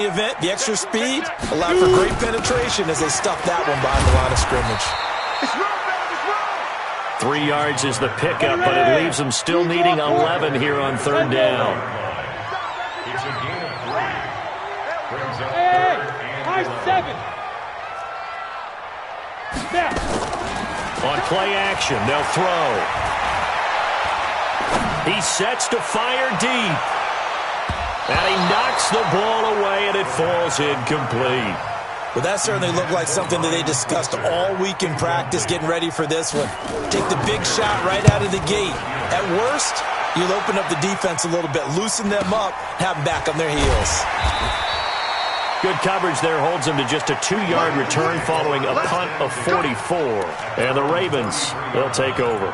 event, the extra speed allowed for great penetration as they stuffed that one behind the line of scrimmage. 3 yards is the pickup, but it leaves them still needing 11 here on third down. On play action, they'll throw. He sets to fire deep. And he knocks the ball away, and it falls incomplete. Well, that certainly looked like something that they discussed all week in practice, getting ready for this one. Take the big shot right out of the gate. At worst, you'll open up the defense a little bit, loosen them up, have them back on their heels. Good coverage there holds them to just a 2-yard return following a punt of 44. And the Ravens, they'll take over.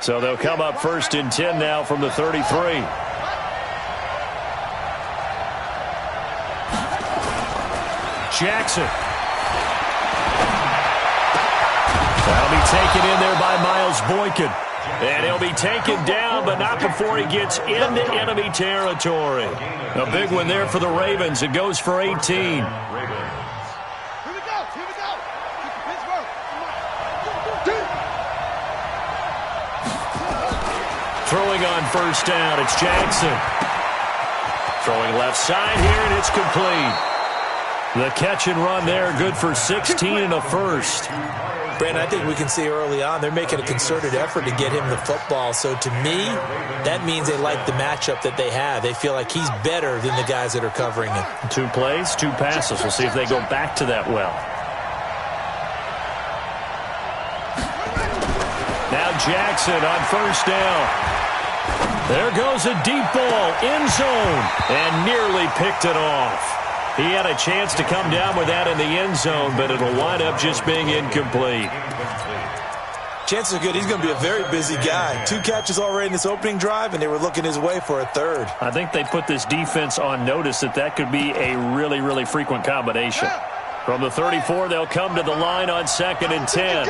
So they'll come up 1st and 10 now from the 33. Jackson. That'll be taken in there by Miles Boykin. And he'll be taken down, but not before he gets into enemy territory. A big one there for the Ravens. It goes for 18. Throwing on 1st down, it's Jackson. Throwing left side here, and it's complete. The catch and run there, good for 16 and a first. Brandon, I think we can see early on they're making a concerted effort to get him the football. So to me, that means they like the matchup that they have. They feel like he's better than the guys that are covering him. 2 plays, 2 passes. We'll see if they go back to that well. Now Jackson on 1st down. There goes a deep ball, end zone, and nearly picked it off. He had a chance to come down with that in the end zone, but it'll wind up just being incomplete. Chances are good he's going to be a very busy guy. 2 catches already in this opening drive, and they were looking his way for a 3rd. I think they put this defense on notice that could be a really, really frequent combination. From the 34, they'll come to the line on 2nd and 10.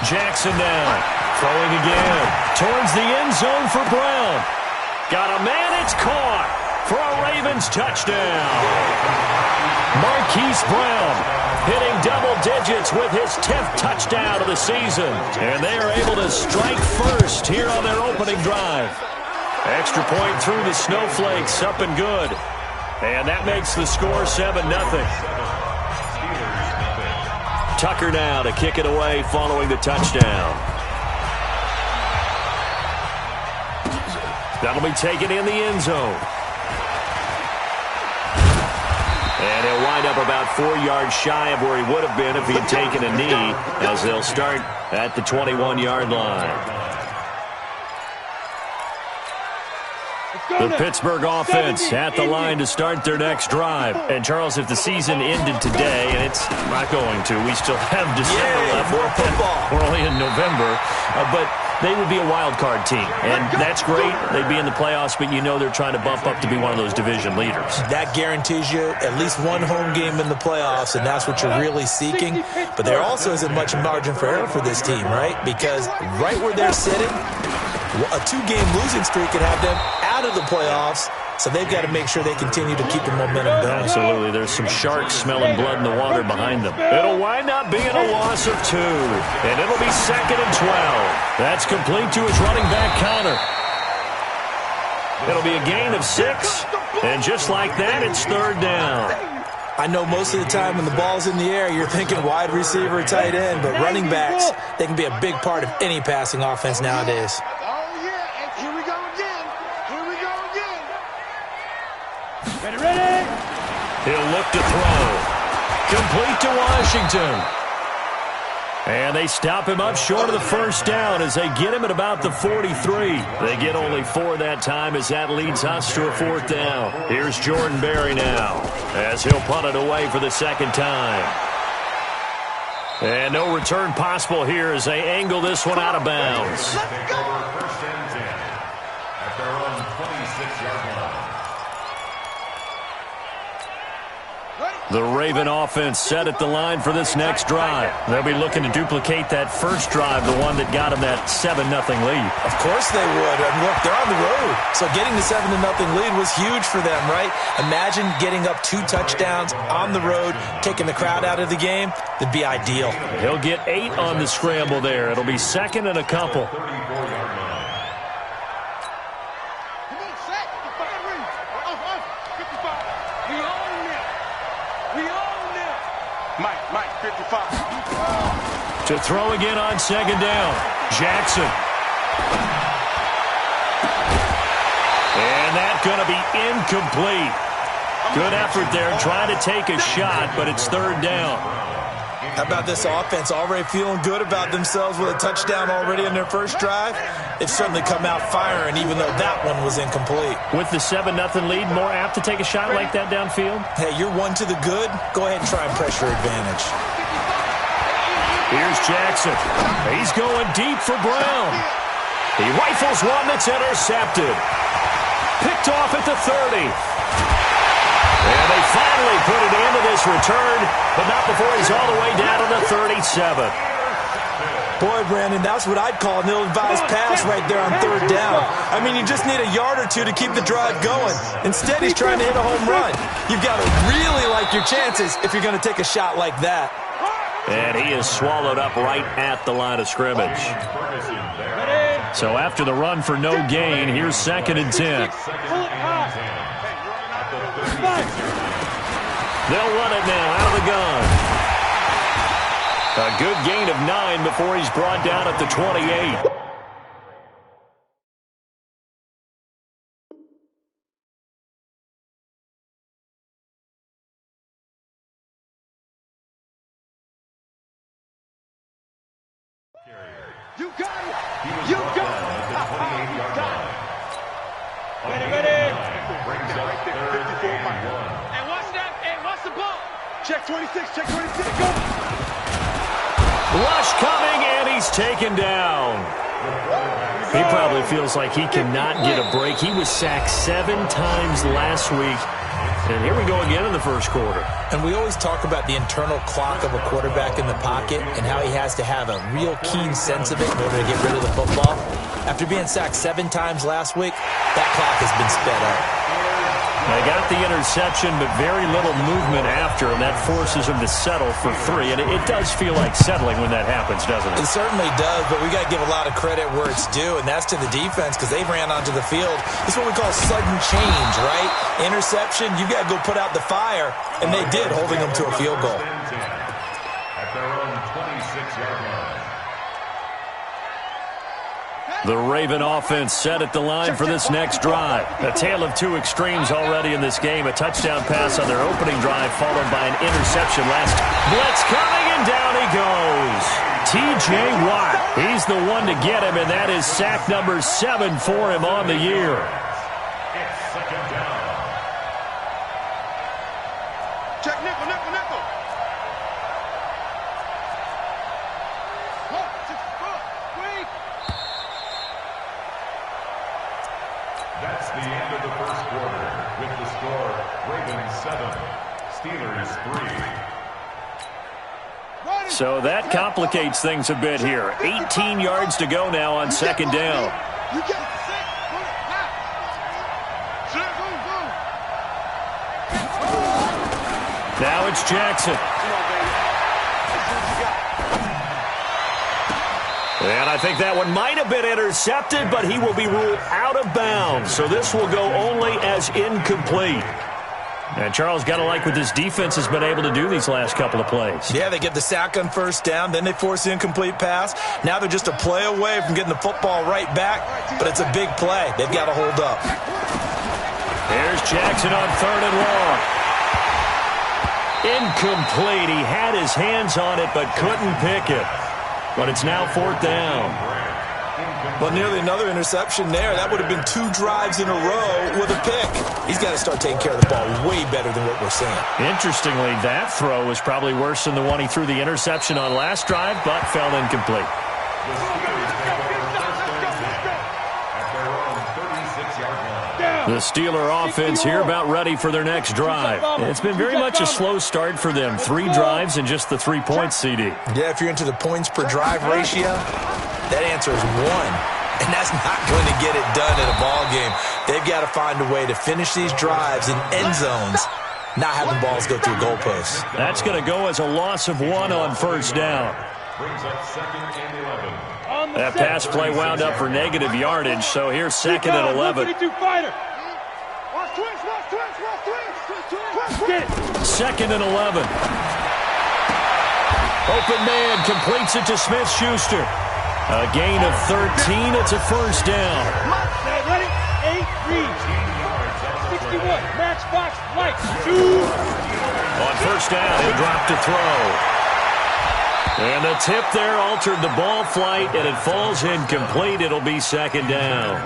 Jackson now. Throwing again. Towards the end zone for Brown. Got a man, it's caught. for a Ravens touchdown. Marquise Brown hitting double digits with his 10th touchdown of the season. And they are able to strike first here on their opening drive. Extra point through the Snowflakes, up and good. And that makes the score 7-0. Tucker now to kick it away following the touchdown. That'll be taken in the end zone. And he'll wind up about 4 yards shy of where he would have been if he had taken a knee, as they'll start at the 21-yard line. The Pittsburgh offense at the line to start their next drive. And, Charles, if the season ended today, and it's not going to, we still have December left. More football. We're only in November. But they would be a wild card team. And that's great. They'd be in the playoffs, but you know they're trying to bump up to be one of those division leaders. That guarantees you at least one home game in the playoffs, and that's what you're really seeking. But there also isn't much margin for error for this team, right? Because right where they're sitting, a 2-game losing streak could have them out of the playoffs, so they've got to make sure they continue to keep the momentum going. Absolutely. There's some sharks smelling blood in the water behind them. It'll wind up being a loss of 2, and it'll be 2nd and 12. That's complete to his running back Connor. It'll be a gain of 6, and just like that, it's 3rd down. I know most of the time when the ball's in the air, you're thinking wide receiver, tight end, but running backs, they can be a big part of any passing offense nowadays. He'll look to throw. Complete to Washington. And they stop him up short of the first down as they get him at about the 43. They get only 4 that time as that leads us to a 4th down. Here's Jordan Berry now as he'll punt it away for the 2nd time. And no return possible here as they angle this one out of bounds. The Raven offense set at the line for this next drive. They'll be looking to duplicate that first drive, the one that got them that 7-0 lead. Of course they would. I mean, look, they're on the road. So getting the 7-0 lead was huge for them, right? Imagine getting up 2 touchdowns on the road, taking the crowd out of the game. That'd be ideal. He'll get 8 on the scramble there. It'll be 2nd and a couple. To throw again on 2nd down. Jackson. And that's going to be incomplete. Good effort there trying to take a shot, but it's 3rd down. How about this offense already feeling good about themselves with a touchdown already in their first drive? They've certainly come out firing, even though that one was incomplete. With the 7-0 lead, more apt to take a shot like that downfield? Hey, you're 1 to the good. Go ahead and try and pressure advantage. Here's Jackson. He's going deep for Brown. He rifles one that's intercepted. Picked off at the 30. And they finally put it into this return, but not before he's all the way down to the 37. Boy, Brandon, that's what I'd call an ill-advised pass right there on 3rd down. I mean, you just need a yard or 2 to keep the drive going. Instead, he's trying to hit a home run. You've got to really like your chances if you're going to take a shot like that. And he is swallowed up right at the line of scrimmage. So after the run for no gain, here's 2nd and 10. They'll run it now out of the gun. A good gain of 9 before he's brought down at the 28. You got it! You got it! Ready! Brings up right there, 54 miles. And what's that? And what's the ball? Check 26, check 26, go! Rush coming, and he's taken down. He probably feels like he cannot get a break. He was sacked 7 times last week. And here we go again in the first quarter. And we always talk about the internal clock of a quarterback in the pocket and how he has to have a real keen sense of it in order to get rid of the football. After being sacked 7 times last week, that clock has been sped up. They got the interception, but very little movement after, and that forces him to settle for 3. And it does feel like settling when that happens, doesn't it? It certainly does, but we got to give a lot of credit where it's due, and that's to the defense because they ran onto the field. It's what we call sudden change, right? Interception, you got to go put out the fire, and they did, holding them to a field goal. At their own 26-yard line. The Raven offense set at the line for this next drive. A tale of two extremes already in this game. A touchdown pass on their opening drive followed by an interception last. Blitz coming and down he goes. T.J. Watt. He's the one to get him, and that is sack number 7 for him on the year. It's second down. Check nickel, nickel, nickel. That's the end of the first quarter. With the score, Ravens 7, Steelers 3. So that complicates things a bit here. 18 yards to go now on second down. Now it's Jackson. And I think that one might have been intercepted, but he will be ruled out of bounds. So this will go only as incomplete. And Charles, got to like what this defense has been able to do these last couple of plays. Yeah, they get the sack on first down, then they force the incomplete pass. Now they're just a play away from getting the football right back, but it's a big play. They've got to hold up. There's Jackson on 3rd and long. Incomplete. He had his hands on it, but couldn't pick it. But it's now 4th down. Well, nearly another interception there. That would have been 2 drives in a row with a pick. He's got to start taking care of the ball way better than what we're seeing. Interestingly, that throw was probably worse than the one he threw the interception on last drive, but fell incomplete. The Steeler offense here about ready for their next drive. It's been very much a slow start for them. 3 drives and just the 3 points, CD. Yeah, if you're into the points per drive ratio, that answer is 1. And that's not going to get it done in a ball game. They've got to find a way to finish these drives in end zones, not having balls go through goalposts. That's going to go as a loss of 1 on first down. Brings up 2nd and 11. That pass play wound up for negative yardage, so here's 2nd and 11. 2nd and 11. Open man completes it to Smith-Schuster. A gain of 13. It's a first down. Ready? 8 reads. 61. Matchbox lights. 2. On first down, he'll drop to throw. And the tip there altered the ball flight, and it falls incomplete. It'll be 2nd down.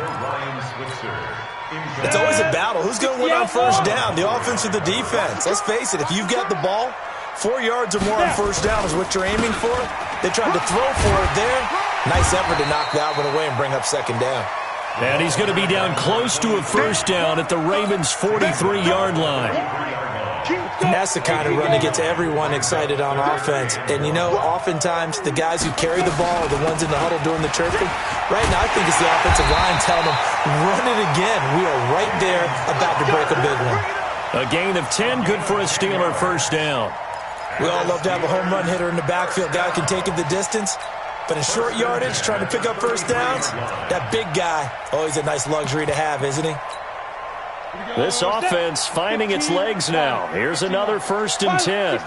It's always a battle. Who's going to win on first down, the offense or the defense? Let's face it, if you've got the ball, 4 yards or more on first down is what you're aiming for. They tried to throw for it there. Nice effort to knock that one away and bring up 2nd down. And he's going to be down close to a first down at the Ravens' 43-yard line. And that's the kind of run that gets everyone excited on offense. And, you know, oftentimes the guys who carry the ball are the ones in the huddle doing the chirping. Right now, I think it's the offensive line telling them, run it again. We are right there about to break a big one. A gain of 10, good for a Steeler first down. We all love to have a home run hitter in the backfield. Guy can take it the distance. But in short yardage, trying to pick up first downs, that big guy, always a nice luxury to have, isn't he? This offense finding its legs now. Here's another 1st and 10.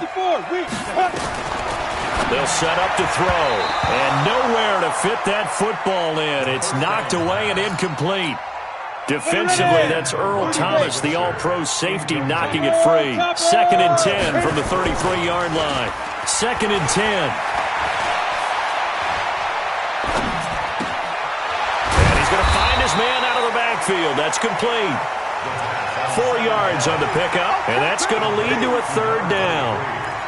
They'll set up to throw. And nowhere to fit that football in. It's knocked away and incomplete. Defensively, that's Earl Thomas, the all-pro safety, knocking it free. 2nd and 10 from the 33-yard line. 2nd and 10. And he's going to find his man out of the backfield. That's complete. 4 yards on the pickup, and that's going to lead to a 3rd down.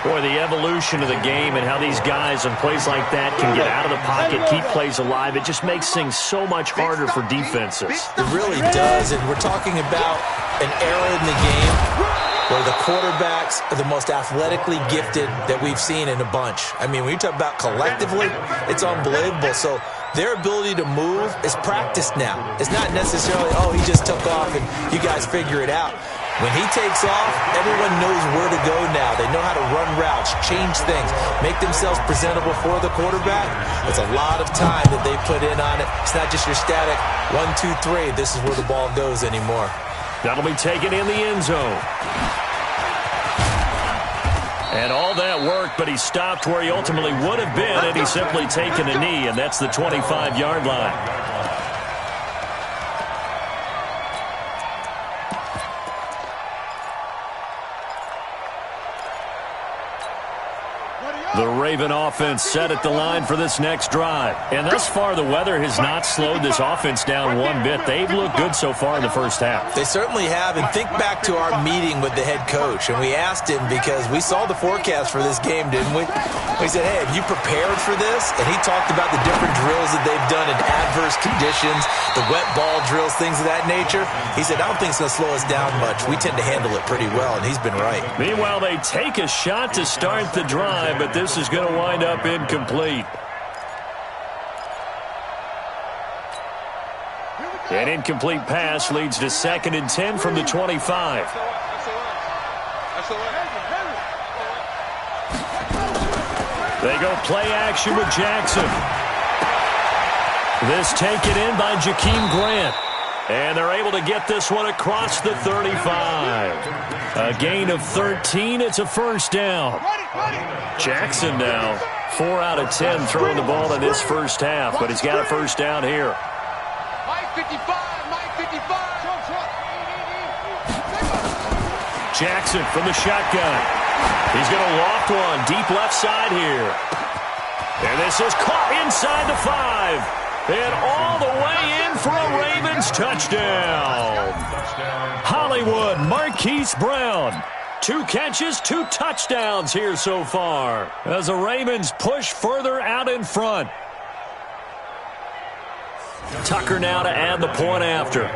Boy, the evolution of the game and how these guys on plays like that can get out of the pocket, keep plays alive, it just makes things so much harder for defenses. It really does, and we're talking about an era in the game where the quarterbacks are the most athletically gifted that we've seen in a bunch. I mean, when you talk about collectively, it's unbelievable. So their ability to move is practiced now. It's not necessarily, oh, he just took off and you guys figure it out. When he takes off, everyone knows where to go now. They know how to run routes, change things, make themselves presentable for the quarterback. It's a lot of time that they put in on it. It's not just your static 1, 2, 3. This is where the ball goes anymore. That'll be taken in the end zone. And all that worked, but he stopped where he ultimately would have been, and he's simply taken a knee, and that's the 25-yard line. The Raven offense set at the line for this next drive. And thus far, the weather has not slowed this offense down one bit. They've looked good so far in the first half. They certainly have. And think back to our meeting with the head coach. And we asked him because we saw the forecast for this game, didn't we? We said, hey, have you prepared for this? And he talked about the different drills that they've done in adverse conditions, the wet ball drills, things of that nature. He said, I don't think it's going to slow us down much. We tend to handle it pretty well, and he's been right. Meanwhile, they take a shot to start the drive, but this is going to wind up incomplete. An incomplete pass leads to 2nd and 10 from the 25. They go play action with Jackson. This taken in by Jakeem Grant. And they're able to get this one across the 35. A gain of 13. It's a first down. Jackson now 4 out of 10 throwing the ball in this first half, but he's got a first down here. Jackson from the shotgun. He's going to loft one deep left side here. And this is caught inside the 5. And all the way in for a Ravens touchdown. Hollywood Marquise Brown. 2 catches, 2 touchdowns here so far as the Ravens push further out in front. Tucker now to add the point after.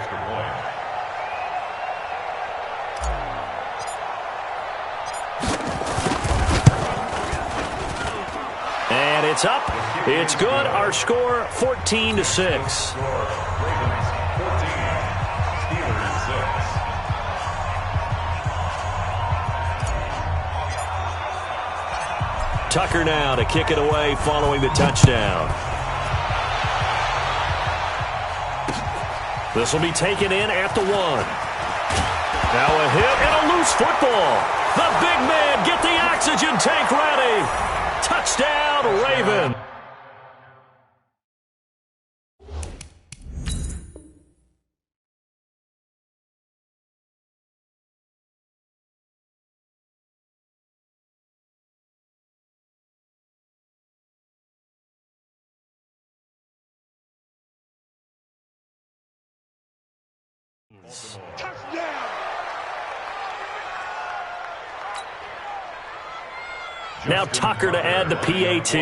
And it's up. It's good. Our score 14-6. Tucker now to kick it away following the touchdown. This will be taken in at the 1. Now a hit and a loose football. The big man get the oxygen tank ready. Touchdown, Raven. Touchdown! Now Tucker to add the PAT.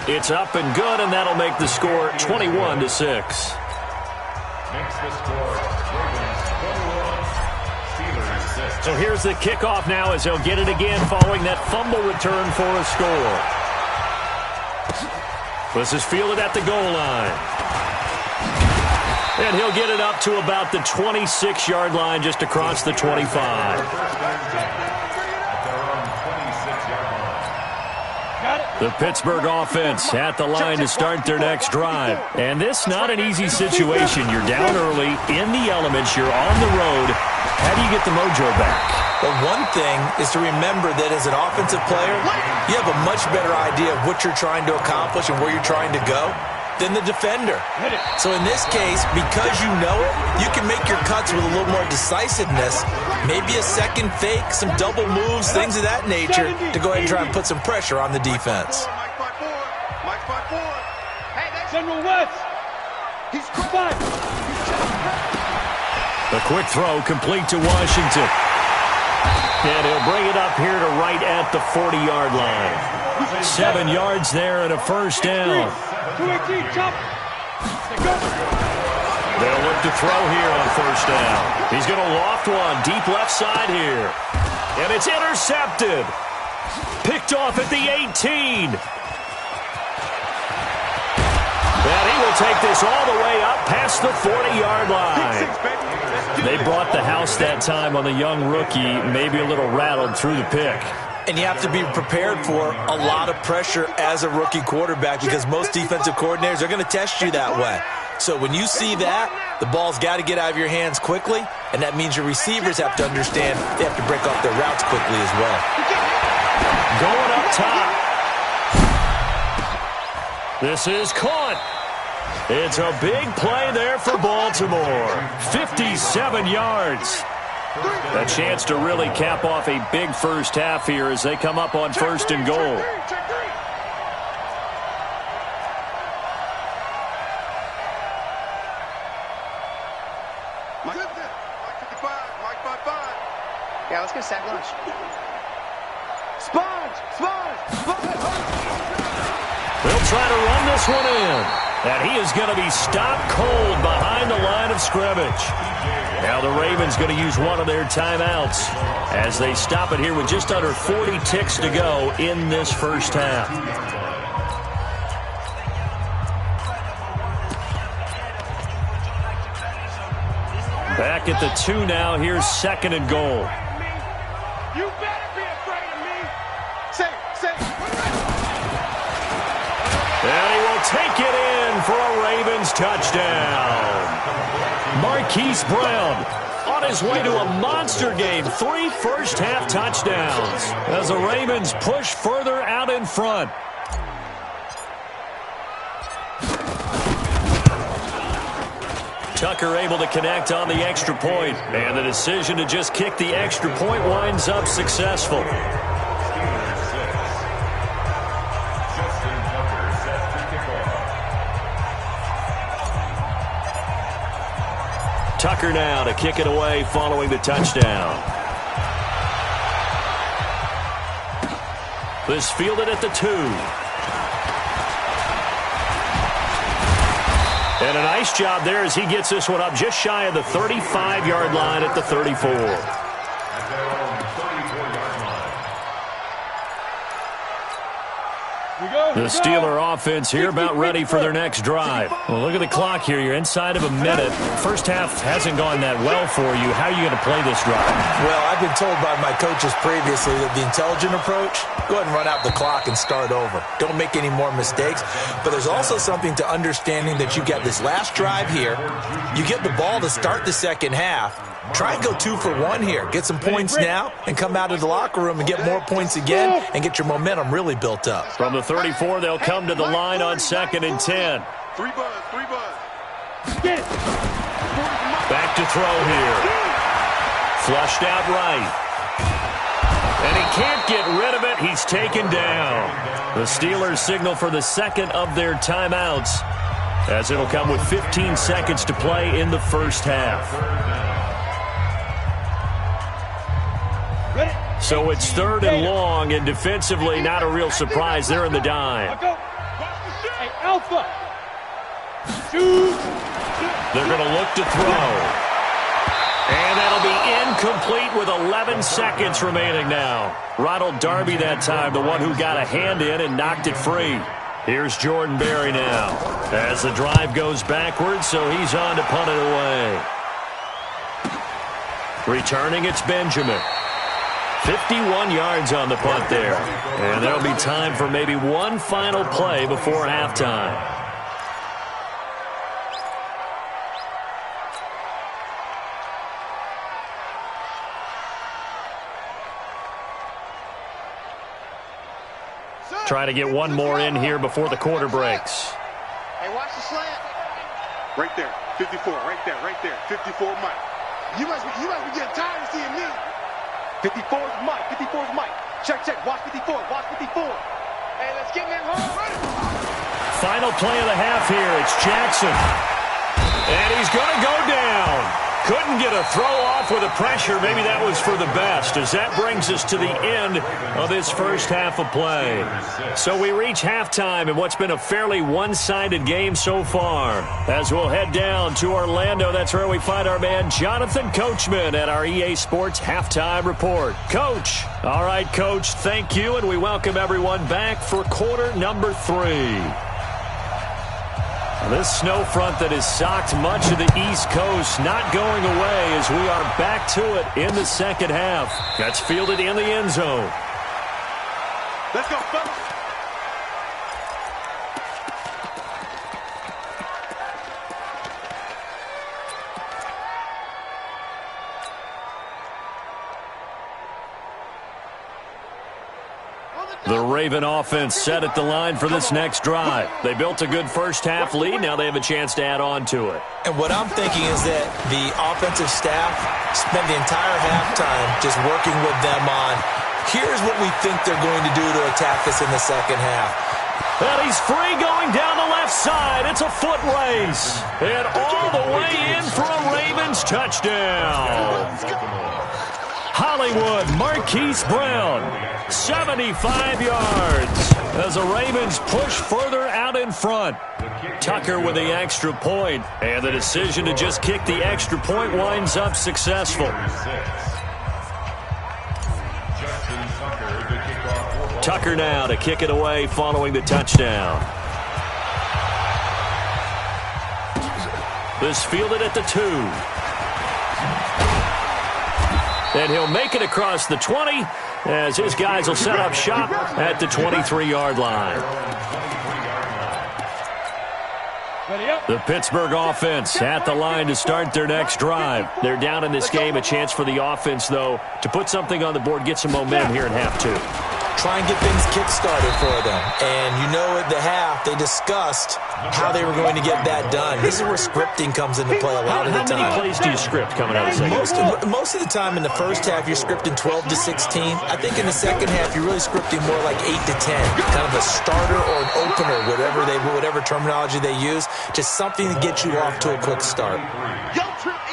It's up and good, and that'll make the score 21-6. Makes the score Ravens 21, Steelers 6. So here's the kickoff now as they'll get it again following that fumble return for a score. This is fielded at the goal line. And he'll get it up to about the 26-yard line just across the 25. The Pittsburgh offense at the line to start their next drive. And this not an easy situation. You're down early, in the elements, you're on the road. How do you get the mojo back? Well, one thing is to remember that as an offensive player, you have a much better idea of what you're trying to accomplish and where you're trying to go than the defender. So in this case, because you know it, you can make your cuts with a little more decisiveness, maybe a second fake, some double moves, things of that nature, to go ahead and try and put some pressure on the defense. Mike 5-4. Hey, General West. He's quiet. A quick throw complete to Washington. And he'll bring it up here to right at the 40-yard line. 7 yards there and a first down. 218, chop. They'll look to throw here on first down. He's going to loft one deep left side here. And it's intercepted. Picked off at the 18. And he will take this all the way up past the 40-yard line. They brought the house that time on the young rookie, maybe a little rattled through the pick. And you have to be prepared for a lot of pressure as a rookie quarterback because most defensive coordinators are going to test you that way. So when you see that, the ball's got to get out of your hands quickly, and that means your receivers have to understand they have to break off their routes quickly as well. Going up top. This is caught. It's a big play there for Baltimore. 57 yards. A chance to really cap off a big first half here as they come up on 1st and goal. Yeah, let's get sack lunch. Sponge! They'll try to run this one in. And he is going to be stopped cold behind the line of scrimmage. Now the Ravens going to use one of their timeouts as they stop it here with just under 40 ticks to go in this first half. Back at the 2 now. Here's 2nd and goal. You better be afraid of me. Say. And he will take it in for a Ravens touchdown. Marquise Brown on his way to a monster game. 3 first-half touchdowns as the Ravens push further out in front. Tucker able to connect on the extra point, and the decision to just kick the extra point winds up successful. Tucker now to kick it away following the touchdown. This fielded at the 2. And a nice job there as he gets this one up just shy of the 35-yard line at the 34. The Steeler offense here about ready for their next drive. Well, look at the clock here. You're inside of a minute. First half hasn't gone that well for you. How are you going to play this drive? Well, I've been told by my coaches previously that the intelligent approach, go ahead and run out the clock and start over. Don't make any more mistakes. But there's also something to understanding that you got this last drive here. You get the ball to start the second half. Try and go 2 for 1 here. Get some points now and come out of the locker room and get more points again and get your momentum really built up. From the 34, they'll come to the line on 2nd and 10. 3 buzz. Get it. Back to throw here. Flushed out right. And he can't get rid of it. He's taken down. The Steelers signal for the 2nd of their timeouts as it'll come with 15 seconds to play in the first half. So it's 3rd and long, and defensively not a real surprise. They're in the dime. Hey, Alpha. Shoot. They're going to look to throw. And that'll be incomplete with 11 seconds remaining now. Ronald Darby that time, the one who got a hand in and knocked it free. Here's Jordan Berry now as the drive goes backwards, so he's on to punt it away. Returning, it's Benjamin. 51 yards on the punt there. And there'll be time for maybe one final play before halftime. Trying to get one more in here before the quarter breaks. Hey, watch the slant. Right there. 54. Right there. 54 Mike. You must be getting tired of seeing me. 54 is Mike. 54 is Mike. Check. Watch 54. Hey, let's get in that hole. Final play of the half here. It's Jackson. And he's going to go down. Couldn't get a throw off with the pressure. Maybe that was for the best, as that brings us to the end of this first half of play. So we reach halftime in what's been a fairly one-sided game so far. As we'll head down to Orlando, that's where we find our man Jonathan Coachman at our EA Sports Halftime Report. Coach. All right, Coach, thank you, and we welcome everyone back for quarter number 3. This snow front that has socked much of the East Coast not going away as we are back to it in the second half. That's fielded in the end zone. Let's go, fellas. The Raven offense set at the line for this next drive. They built a good first-half lead. Now they have a chance to add on to it. And what I'm thinking is that the offensive staff spent the entire halftime just working with them on, here's what we think they're going to do to attack us in the second half. And he's free going down the left side. It's a foot race. And all the way in for a Ravens touchdown. Hollywood Marquise Brown, 75 yards as the Ravens push further out in front. Tucker with the extra point, and the decision to just kick the extra point winds up successful. Tucker now to kick it away following the touchdown. This fielded at the 2. And he'll make it across the 20 as his guys will set up shop at the 23-yard line. The Pittsburgh offense at the line to start their next drive. They're down in this game. A chance for the offense, though, to put something on the board, get some momentum here in half 2. Try and get things kick-started for them. And you know at the half, they discussed how they were going to get that done. This is where scripting comes into play a lot of the time. How many plays do you script coming out of the second? Most of the time in the first half, you're scripting 12 to 16. I think in the second half, you're really scripting more like 8 to 10. Kind of a starter or an opener, whatever terminology they use. Just something to get you off to a quick start.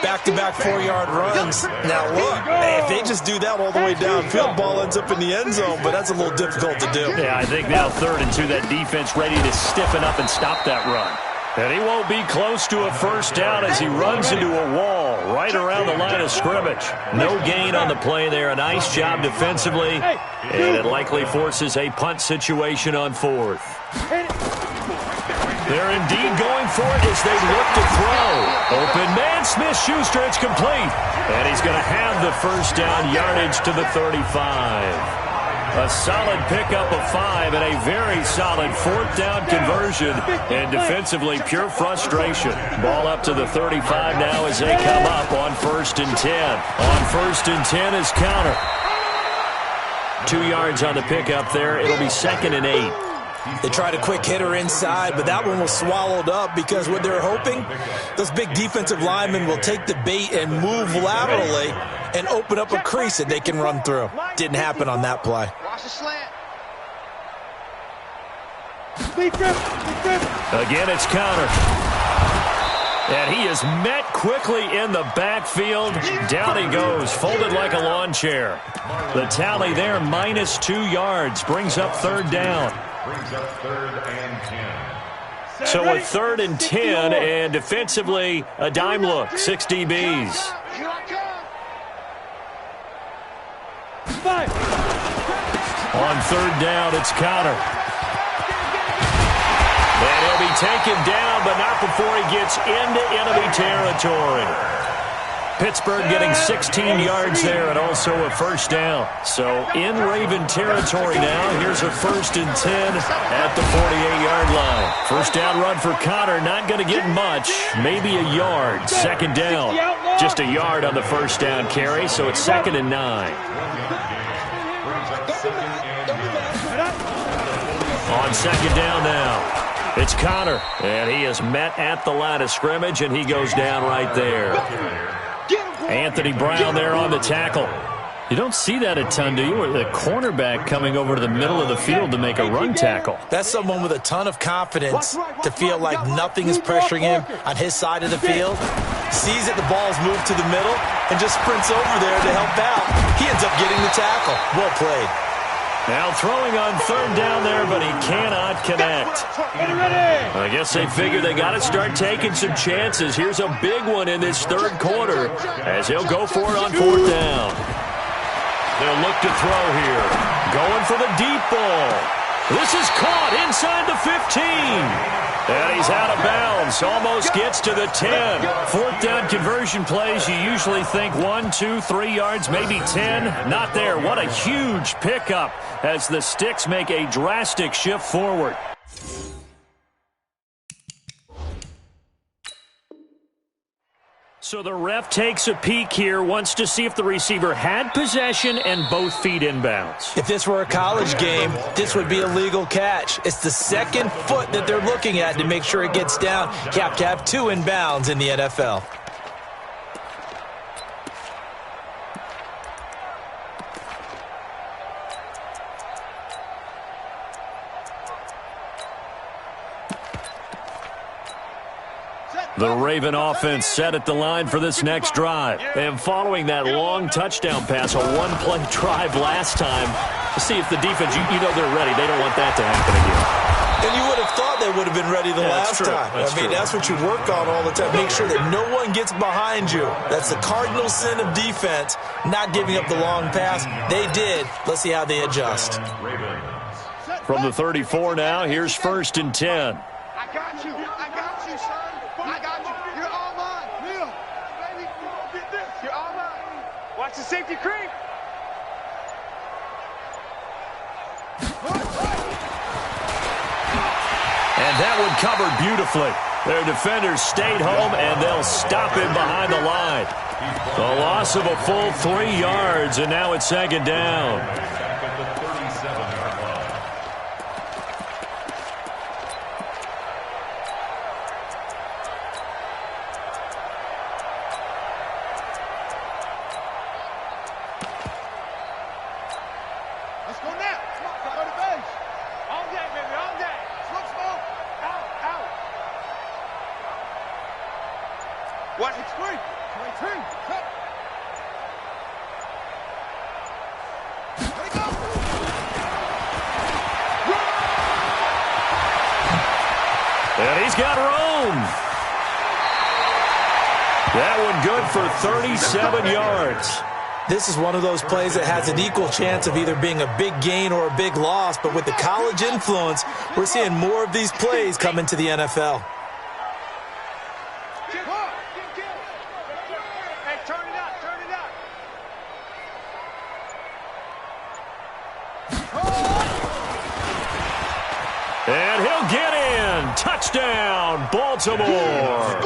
Back-to-back 4-yard runs. Now look, if they just do that all the way downfield, ball ends up in the end zone, but that's a little difficult to do. Yeah, I think now 3rd and 2, that defense ready to stiffen up and stop that run. And he won't be close to a first down as he runs into a wall right around the line of scrimmage. No gain on the play there. A nice job defensively, and it likely forces a punt situation on 4th. They're indeed going for it as they look to throw. Open man, Smith-Schuster, it's complete. And he's going to have the first down yardage to the 35. A solid pickup of 5 and a very solid 4th down conversion. And defensively, pure frustration. Ball up to the 35 now as they come up on 1st and 10. On 1st and 10 is counter. 2 yards on the pickup there. It'll be 2nd and 8. They tried a quick hitter inside, but that one was swallowed up because what they're hoping, those big defensive linemen will take the bait and move laterally and open up a crease that they can run through. Didn't happen on that play. Watch the slant. Again, it's counter. And he is met quickly in the backfield. Down he goes, folded like a lawn chair. The tally there, -2 yards, brings up 3rd down. Brings up 3rd and 10. So a 3rd and 10, and defensively, a dime look, 6 DBs. Here I come. On 3rd down, it's counter. And he'll be taken down, but not before he gets into enemy territory. Pittsburgh getting 16 yards there and also a first down. So in Raven territory now. Here's a 1st and 10 at the 48-yard line. First down run for Connor. Not going to get much. Maybe a yard. 2nd down. Just a yard on the first down carry. So it's 2nd and 9. On 2nd down now. It's Connor. And he is met at the line of scrimmage, and he goes down right there. Anthony Brown there on the tackle. You don't see that a ton, do you? Or the cornerback coming over to the middle of the field to make a run tackle. That's someone with a ton of confidence to feel like nothing is pressuring him on his side of the field. Sees that the ball's moved to the middle and just sprints over there to help out. He ends up getting the tackle. Well played. Now throwing on 3rd down there, but he cannot connect. I guess they figure they got to start taking some chances. Here's a big one in this 3rd quarter as he'll go for it on 4th down. They'll look to throw here. Going for the deep ball. This is caught inside the 15. And he's out of bounds. Almost gets to the 10. Fourth down conversion plays, you usually think 1, 2, 3 yards, maybe 10. Not there. What a huge pickup as the Sticks make a drastic shift forward. So the ref takes a peek here, wants to see if the receiver had possession and both feet inbounds. If this were a college game, this would be a legal catch. It's the second foot that they're looking at to make sure it gets down. You have to have 2 inbounds in the NFL. The Raven offense set at the line for this next drive. And following that long touchdown pass, a one-play drive last time, to see if the defense, you know they're ready. They don't want that to happen again. And you would have thought they would have been ready the last time. That's what you work on all the time. Make sure that no one gets behind you. That's the cardinal sin of defense, not giving up the long pass. They did. Let's see how they adjust. From the 34 now, here's 1st and 10. I got you. I got you, son. I got you. You're all mine. Neil, baby, get this. You're all mine. Watch the safety creep. And that one covered beautifully. Their defenders stayed home, and they'll stop him behind the line. The loss of a full 3 yards, and now it's 2nd down. Let's go now. Go to base. All day, baby, all day. Smoke, smoke. Out, out. Watch it. 23. Cut. Let it go. And he's got room. That one good for 37 yards. This is one of those plays that has an equal chance of either being a big gain or a big loss, but with the college influence, we're seeing more of these plays come into the NFL. Hey, turn it up, turn it up. And he'll get in. Touchdown, Baltimore.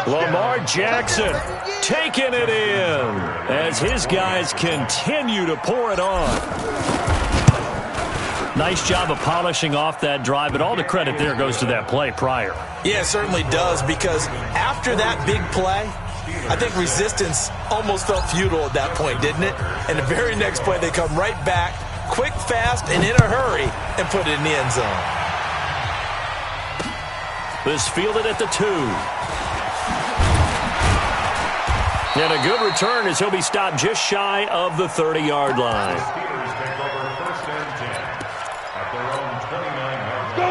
Lamar Jackson taking it in as his guys continue to pour it on. Nice job of polishing off that drive, but all the credit there goes to that play prior. Yeah, it certainly does, because after that big play, I think resistance almost felt futile at that point, didn't it? And the very next play, they come right back, quick, fast, and in a hurry, and put it in the end zone. This fielded at the 2. And a good return as he'll be stopped just shy of the 30-yard line.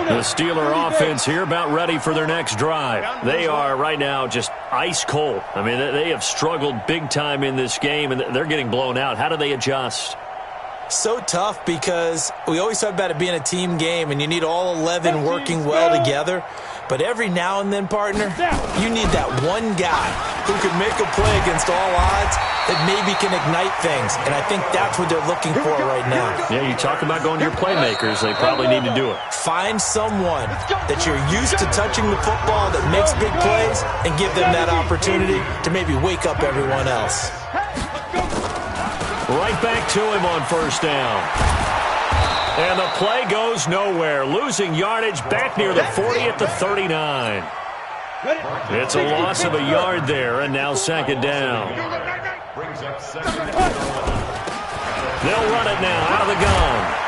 The Steeler offense here about ready for their next drive. They are right now just ice cold. I mean, they have struggled big time in this game, and they're getting blown out. How do they adjust? So tough, because we always talk about it being a team game, and you need all 11 working well together. But every now and then, partner, you need that one guy who can make a play against all odds that maybe can ignite things. And I think that's what they're looking for right now. Yeah, you talk about going to your playmakers. They probably need to do it. Find someone that you're used to touching the football that makes big plays and give them that opportunity to maybe wake up everyone else. Right back to him on 1st down. And the play goes nowhere. Losing yardage back near the 40 at the 39. It's a loss of a yard there, and now 2nd down. They'll run it now out of the gun.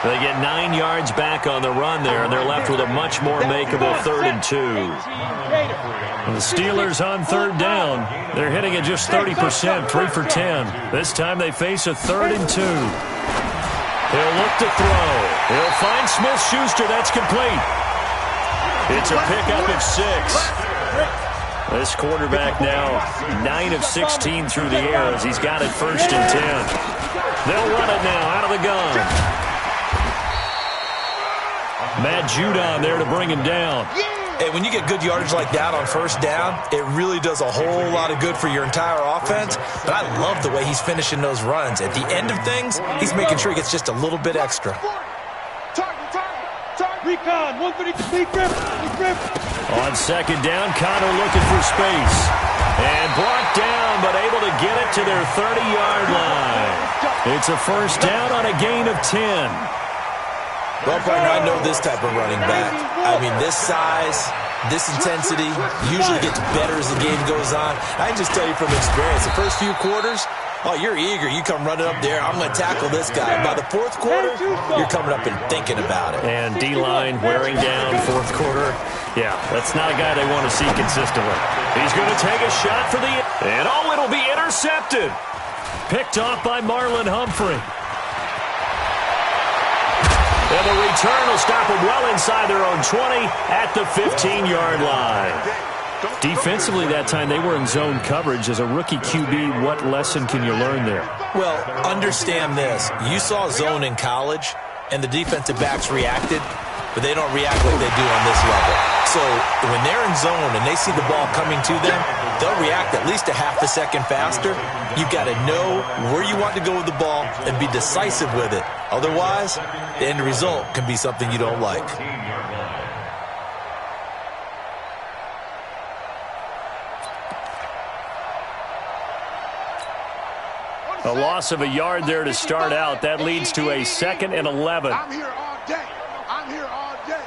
They get 9 yards back on the run there, and they're left with a much more makeable 3rd and 2. The Steelers on 3rd down. They're hitting at just 30%, 3 for 10. This time they face a 3rd and 2. He'll look to throw. He'll find Smith-Schuster. That's complete. It's a pickup of 6. This quarterback now 9 of 16 through the air as he's got it 1st and 10. They'll run it now out of the gun. Matt Judon there to bring him down. Hey, when you get good yardage like that on first down, it really does a whole lot of good for your entire offense. But I love the way he's finishing those runs. At the end of things, he's making sure he gets just a little bit extra. Recon, 150, big grip. On second down, Connor looking for space. And brought down, but able to get it to their 30-yard line. It's a first down on a gain of 10. Well, partner, I know this type of running back. I mean, this size, this intensity usually gets better as the game goes on. I can just tell you from experience, the first few quarters, oh, you're eager. You come running up there, I'm going to tackle this guy. By the fourth quarter, you're coming up and thinking about it. And D-line wearing down fourth quarter. Yeah, that's not a guy they want to see consistently. He's going to take a shot for the... And oh, it'll be intercepted. Picked off by Marlon Humphrey. And the return will stop them well inside their own 20 at the 15-yard line. Defensively that time, they were in zone coverage. As a rookie QB, what lesson can you learn there? Well, understand this. You saw zone in college, and the defensive backs reacted, but they don't react like they do on this level. So when they're in zone and they see the ball coming to them, they'll react at least a half a second faster. You've got to know where you want to go with the ball and be decisive with it. Otherwise, the end result can be something you don't like. A loss of a yard there to start out. That leads to a 2nd and 11. I'm here all day. I'm here all day.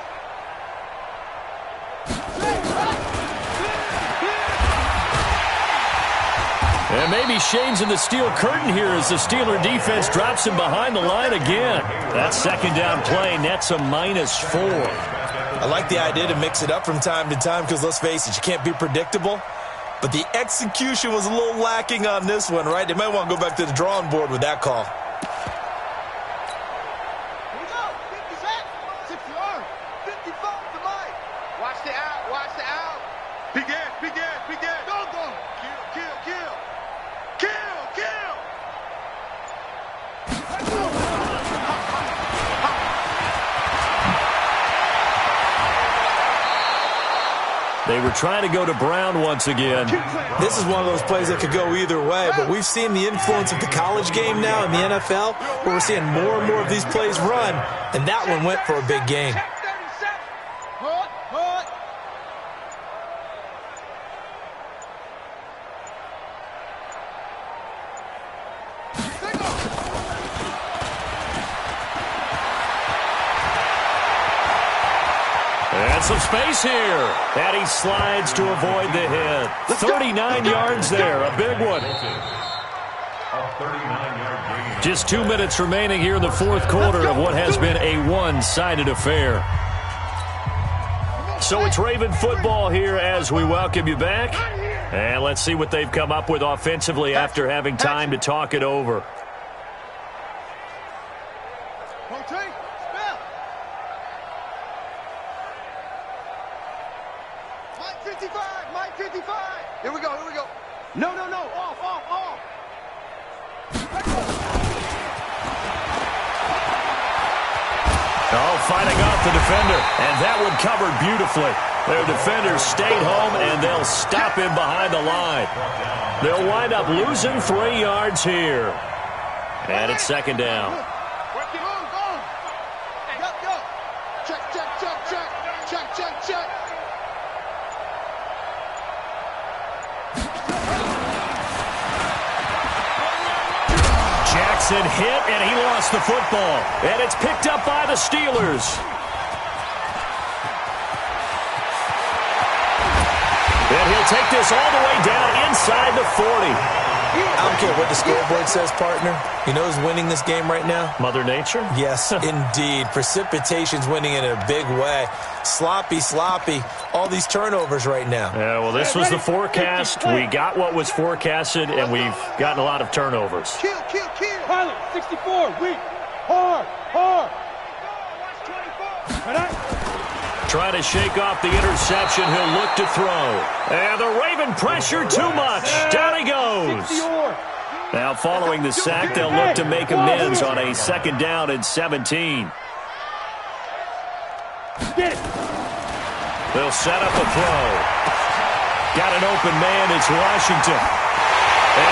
And maybe shades in the steel curtain here as the Steeler defense drops him behind the line again. That second down play nets a -4. I like the idea to mix it up from time to time because, let's face it, you can't be predictable. But the execution was a little lacking on this one, right? They might want to go back to the drawing board with that call. Here we go. 50 set. 60 yard. 55 to Mike. Watch the out. Watch the out. Big ass. Big ass. Big ass. Go, go. Kill, kill, kill. Kill, kill. They were trying to go to Brown once again. This is one of those plays that could go either way, but we've seen the influence of the college game now in the NFL, where we're seeing more and more of these plays run, and that one went for a big gain. Hut, hut. And some space here. And he slides to avoid the hit. 39 yards there, a big one. Just 2 minutes remaining here in the fourth quarter of what has been a one-sided affair. So it's Raven football here as we welcome you back. And let's see what they've come up with offensively after having time to talk it over. Mike 55. Mike 55. Here we go. Here we go. No, no, no. Off, off, off. Oh, fighting off the defender. And that one covered beautifully. Their defenders stayed home, and they'll stop him behind the line. They'll wind up losing 3 yards here. And it's second down. Work it on, go. Go, go. Check, check, check, check. Check, check, check. Jackson hit, and he lost the football. And it's picked up by the Steelers. And he'll take this all the way down inside the 40. I don't care what the scoreboard says, partner. You know who's winning this game right now? Mother Nature? Yes, indeed. Precipitation's winning in a big way. Sloppy, sloppy. All these turnovers right now. Yeah, well, this was the forecast. We got what was forecasted, and we've gotten a lot of turnovers. Kill, kill, kill. Pilot, 64, weak. Hard, hard. Trying to shake off the interception. He'll look to throw. And the Raven pressure too much. Down he goes. Now following the sack, they'll look to make amends on a second down and 17. Get it. They'll set up a throw. Got an open man. It's Washington.